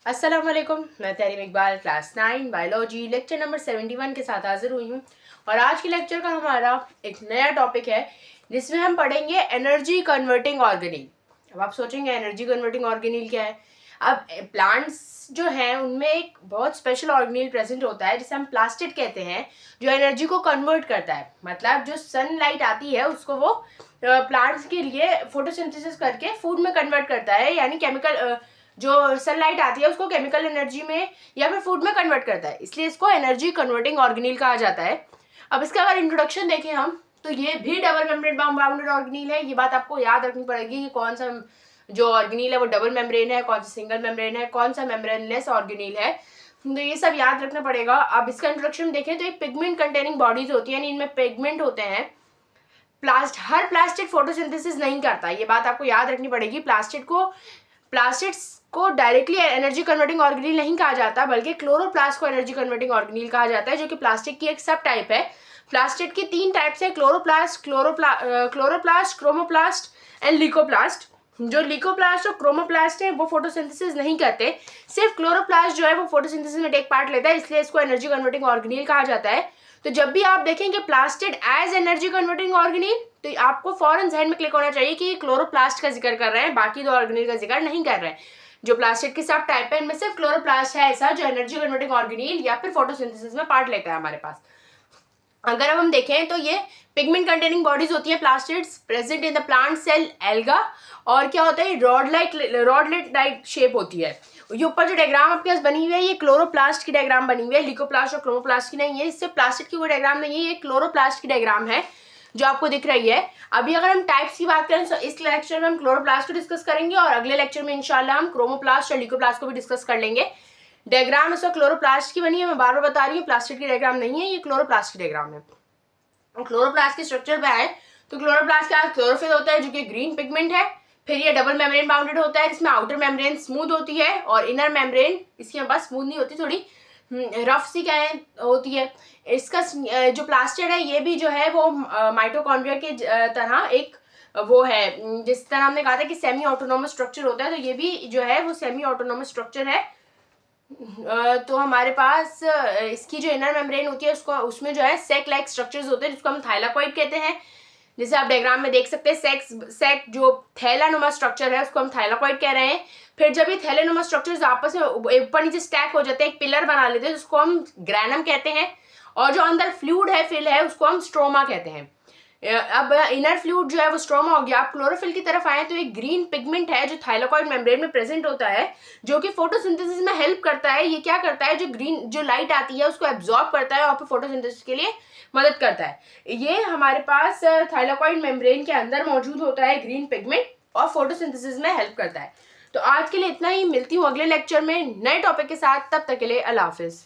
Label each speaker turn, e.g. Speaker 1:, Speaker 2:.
Speaker 1: अस्सलाम वालेकुम, मैं Tahreem Iqbal class 9 biology lecture number 71 के साथ हाजिर हुई हूँ। और आज के लेक्चर का हमारा एक नया टॉपिक है जिसमें हम पढ़ेंगे एनर्जी कन्वर्टिंग ऑर्गेनील। अब आप सोचेंगे एनर्जी कन्वर्टिंग ऑर्गेनील क्या है। अब प्लांट्स जो हैं उनमें एक बहुत स्पेशल ऑर्गेनील प्रेजेंट होता है जिसे हम प्लास्टिड कहते हैं, जो एनर्जी को कन्वर्ट करता है। मतलब जो सनलाइट आती है उसको वो प्लांट्स के लिए फोटोसिंथेसिस करके फूड में कन्वर्ट करता है, यानी केमिकल जो सनलाइट आती है उसको केमिकल एनर्जी में या फिर फूड में कन्वर्ट करता है, इसलिए इसको एनर्जी कन्वर्टिंग ऑर्गेनील कहा जाता है। अब इसका अगर इंट्रोडक्शन देखें हम तो ये भी डबल मेम्ब्रेन बाउंडेड ऑर्गेनील है। ये बात आपको याद रखनी पड़ेगी कि कौन सा जो ऑर्गेनील है वो डबल मेम्ब्रेन है, कौन सा सिंगल मेम्ब्रेन है, कौन सा मेम्ब्रेनलेस ऑर्गेनील है, तो ये सब याद रखना पड़ेगा। अब इसका इंट्रोडक्शन देखें तो एक पिगमेंट कंटेनिंग बॉडीज होती है, इनमें पिगमेंट होते हैं। हर प्लास्टिड फोटोसिंथेसिस नहीं करता, ये बात आपको याद रखनी पड़ेगी। प्लास्टिड्स को डायरेक्टली एनर्जी कन्वर्टिंग ऑर्गेनील नहीं कहा जाता, बल्कि क्लोरोप्लास्ट को एनर्जी कन्वर्टिंग ऑर्गेनील कहा जाता है, जो कि प्लास्टिक की एक सब टाइप है। प्लास्टिड की 3 टाइप्स है, क्लोरोप्लास्ट, क्रोमोप्लास्ट एंड लीकोप्लास्ट। जो लीकोप्लास्ट और क्रोमोप्लास्ट है वो फोटोसिंथेसिस नहीं करते, सिर्फ क्लोरोप्लास्ट जो है वो फोटोसिंथेसिस में टेक पार्ट लेता है, इसलिए इसको एनर्जी कन्वर्टिंग ऑर्गेनील कहा जाता है। तो जब भी आप देखेंगे प्लास्टिड एज एनर्जी कन्वर्टिंग ऑर्गेनील तो आपको फौरन जहन में क्लिक होना चाहिए कि ये क्लोरोप्लास्ट का जिक्र कर रहे हैं, बाकी 2 ऑर्गेनील का जिक्र नहीं कर रहे हैं। जो प्लास्टिड की सब टाइप है इनमें सिर्फ क्लोरोप्लास्ट है ऐसा जो एनर्जी कन्वर्टिंग ऑर्गेनील या फिर फोटोसिंथेसिस में पार्ट लेता है हमारे पास। अगर अब हम देखें तो ये पिगमेंट कंटेनिंग बॉडीज होती है plastids present in the plant cell alga. और क्या होता है, रॉडलेट लाइक शेप होती है। ये ऊपर जो डायग्राम आपके पास बनी हुई है ये क्लोरोप्लास्ट की डायग्राम बनी हुई है, लिकोप्लास्ट और क्रोमोप्लास्ट की नहीं है। इससे प्लास्टिड की कोई डायग्राम नहीं है, ये क्लोरोप्लास्ट की डायग्राम है जो आपको दिख रही है। अभी अगर हम टाइप्स की बात करें तो इस लेक्चर में हम क्लोरोप्लास्ट को डिस्कस करेंगे और अगले लेक्चर में इंशाल्लाह हम क्रोमोप्लास्ट और लिकोप्लास्ट को भी डिस्कस कर लेंगे। डायग्राम इसका क्लोरोप्लास्ट की बनी है, मैं बार बार बता रही हूँ, प्लास्टिड की डायग्राम नहीं है, ये क्लोरोप्लास्ट की डायग्राम है। क्लोरोप्लास्ट के स्ट्रक्चर पे आए तो क्लोरोप्लास्ट का क्लोरोफिल होता है जो कि ग्रीन पिगमेंट है। फिर ये डबल मेम्ब्रेन बाउंडेड होता है जिसमें आउटर मेम्ब्रेन स्मूथ होती है और इनर मेम्ब्रेन इसकी बस स्मूथ नहीं होती, थोड़ी रफ सी क्या होती है। इसका जो प्लास्टिड है ये भी जो है वो माइटोकॉन्ड्रिया के तरह एक वो है, जिस तरह हमने कहा था कि सेमी ऑटोनोमस स्ट्रक्चर होता है, तो ये भी जो है वो सेमी ऑटोनोमस स्ट्रक्चर है। तो हमारे पास इसकी जो इनर मेम्ब्रेन होती है उसको उसमें जो है सेक लाइक स्ट्रक्चर्स होते हैं जिसको हम थाइलाकॉइड कहते हैं। जैसे आप डायग्राम में देख सकते हैं सेक जो थैलानुमा स्ट्रक्चर है उसको हम थाइलाकॉइड कह रहे हैं। फिर जब ये थैलानुमा स्ट्रक्चर्स आपस में ऊपर नीचे स्टैक हो जाते हैं, एक पिलर बना लेते हैं जिसको हम ग्रैनम कहते हैं। और जो अंदर फ्लूइड है, फिल है, उसको हम स्ट्रोमा कहते हैं। अब इनर फ्लूइड जो है वो स्ट्रोमा हो गया। आप क्लोरोफिल की तरफ आए तो एक ग्रीन पिगमेंट है जो थाइलाकॉइड मेम्ब्रेन में प्रेजेंट होता है, जो कि फोटोसिंथेसिस में हेल्प करता है। ये क्या करता है, जो ग्रीन जो लाइट आती है उसको एब्जॉर्ब करता है और फिर फोटोसिंथेसिस के लिए मदद करता है। ये हमारे पास थाइलाकॉइड मेम्ब्रेन के अंदर मौजूद होता है ग्रीन पिगमेंट और फोटोसिंथेसिस में हेल्प करता है। तो आज के लिए इतना ही, मिलती हूँ अगले लेक्चर में नए टॉपिक के साथ, तब तक के लिए अल्लाह हाफिज।